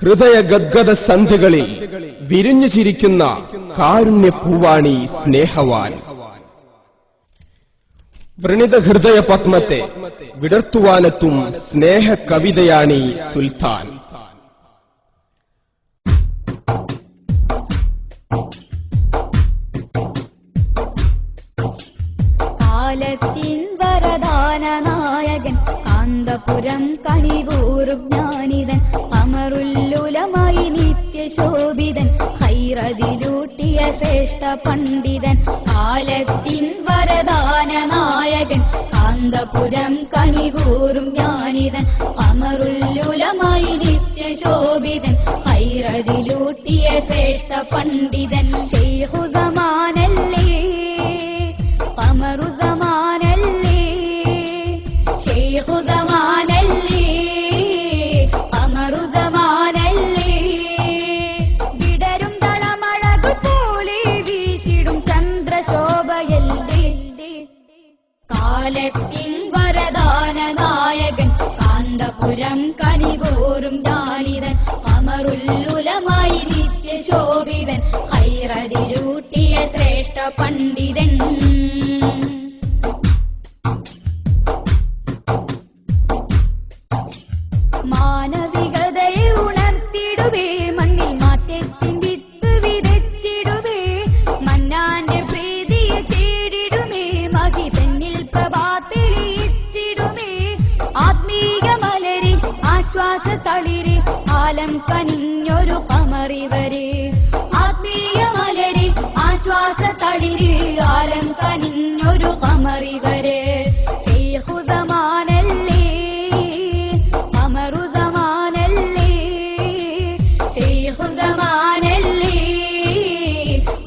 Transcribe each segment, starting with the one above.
ഹൃദയ ഗദ്ഗത സന്ധികളിൽ വിരിഞ്ഞു ചിരിക്കുന്ന കാരുണ്യപൂവാണി സ്നേഹവാൻ. വ്രണിത ഹൃദയ പത്മത്തെ വിടർത്തുവാനെത്തും സ്നേഹ കവിതയാണീ സുൽത്താൻ. കാലത്തിൻ വരദാന നായകൻ കാന്തപുരം കണിവൂറും ജ്ഞാനിതൻ അമറുല്ലുലമായി നിത്യശോഭിതൻ ഹൈറതിലൂട്ടിയ ശ്രേഷ്ഠ പണ്ഡിതൻ. കാലത്തിൻ വരദാന നായകൻ കാന്തപുരം കണിവൂറും ജ്ഞാനിതൻ അമറുല്ലുലമായി നിത്യശോഭിതൻ ഹൈറതിലൂട്ടിയ ശ്രേഷ്ഠ പണ്ഡിതൻ. ശൈഖു സമാനല്ലേ ഖമറു സമാനല്ലേ, ശൈഖു സമാനല്ലേ ഖമറു സമാനല്ലേ, വിടരും തളമഴകു പോലെ വീശിടും ചന്ദ്രശോഭയല്ലേ. കാലത്തിൻ വരദാന നായകൻ കാന്തപുരം കനിവൂറും ജ്ഞാനിതൻ ഖമറുല്ലുലമായി നിത്യശോഭിതൻ ഹൈറതിലൂട്ടിയ ശ്രേഷ്ഠ പണ്ഡിതൻ. മാനവികതയെ ഉണർത്തിടുവേ, മണ്ണിൽ മാറ്റത്തിൻ വിത്ത് വിതച്ചിടുവേ, മന്നാന്റെ പ്രീതിയെ തേടിടുമേ, മഹിതന്നിൽ പ്രഭാ തെളിയിച്ചിടുമേ. ആത്മീയ മലരി ആശ്വാസ തളിരി ആലം കനിഞ്ഞൊരു ഖമറിവരെ, ആത്മീയ മലരി ആശ്വാസ തളിരി ആലം കനിഞ്ഞൊരു ഖമറിവരെ. ശൈഖു സമാനല്ലേ ഖമറു സമാനല്ലേ, ശൈഖു സമാനല്ലേ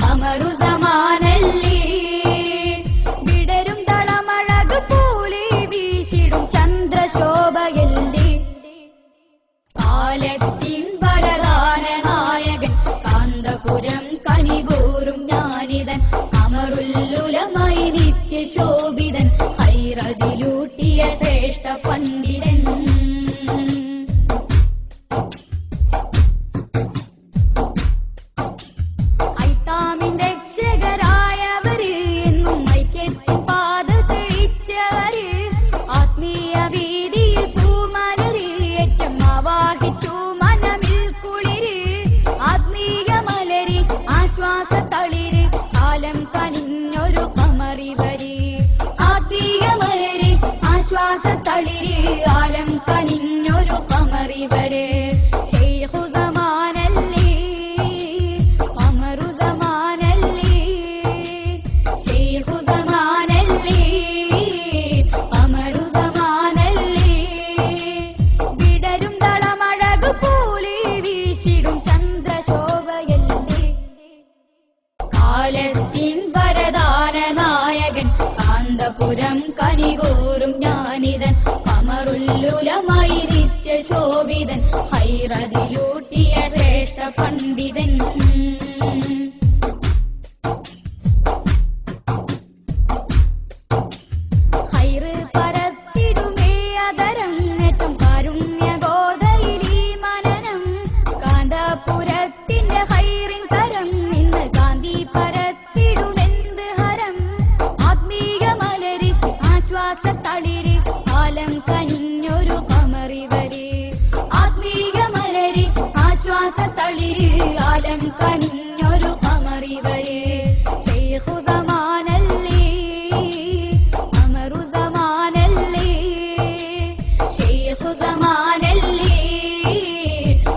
ഖമറു സമാനല്ലേ, വിടരും തളമഴകു പോലെ വീശിടും ചന്ദ്രശോഭയല്ലേ. കാലത്തിൻ വരദാന നായകൻ കാന്തപുരം കനിവൂറും ജ്ഞാനിതൻ അമറുല്ലുലമായി നിത്യശോഭിതൻ ഹൈറതിലൂട്ടിയ ശ്രേഷ്ഠ പണ്ഡിതൻ. ഐത്താമിൻ രക്ഷകരായവര് എന്നും ഐക്യത്തിൻ പാത തെളിച്ചവര്, ആത്മീയ വീതിയിൽ പൂമലര് ഏറ്റം ആവാഹിച്ചു മനമിൽ കുളിര്. ആത്മീയ മലരി ആശ്വാസ തളിര് കാലം കനിഞ്ഞൊരു ഖമറിവര്, ആത്മീയ മലരി ആശ്വാസ തളിര് കാലം കനിഞ്ഞൊരു ഖമറിവര്. ശൈഖു സമാനല്ലേ ഖമറു സമാനല്ലേ, ശൈഖു സമാനല്ലേ ഖമറു സമാനല്ലേ, വിടരും തളമഴകു പോലെ വീശിടും ചന്ദ്രശോഭയല്ലേ. കാലത്തിൻ വരദാന നായകൻ കാന്തപുരം കനിവൂറും ജ്ഞാനിതൻ ഖമറുല്ലുലമായി നിത്യശോഭിതൻ ഹൈറതിലൂട്ടിയ ശ്രേഷ്ഠ പണ്ഡിതൻ. ഹൈറ് പരത്തിടുമേ അതരം ഏറ്റം കാരുണ്യഗോദയിലീ മനനം, കാന്തപുരത്തിന്റെ ഹൈറിൻ കരം ഇന്ന് കാന്തി പരത്തിടുമെന്ത് ഹരം. ആത്മീയ മലരി ആശ്വാസ തളിരി കാലം കനിഞ്ഞൊരു ഖമറിവര്, ആത്മീയ മലരി ആശ്വാസ തളിരി കാലം കനിഞ്ഞൊരു ഖമറിവര്. ശൈഖു സമാനല്ലേ ഖമറു സമാനല്ലേ, ശൈഖു സമാനല്ലേ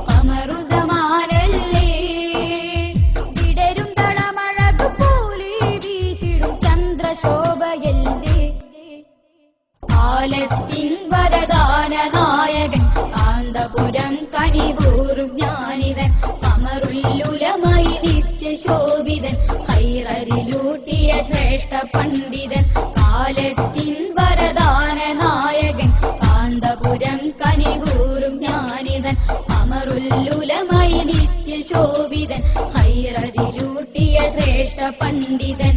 ഖമറു സമാനല്ലേ, വിടരും തളമഴകു പോലെ വീശിടും ചന്ദ്രശോഭയല്ലേ. കാലത്തിൻ വരദാന നായകൻ കാന്തപുരം കനിവൂറും ജ്ഞാനിതൻ ഖമറുല്ലുലമായി നിത്യശോഭിതൻ ഹൈറതിലൂട്ടിയ ശ്രേഷ്ഠ പണ്ഡിതൻ. കാലത്തിൻ വരദാന നായകൻ കാന്തപുരം കനിവൂറും ജ്ഞാനിതൻ ഖമറുല്ലുലമായി നിത്യശോഭിതൻ ഹൈറതിലൂട്ടിയ ശ്രേഷ്ഠ പണ്ഡിതൻ.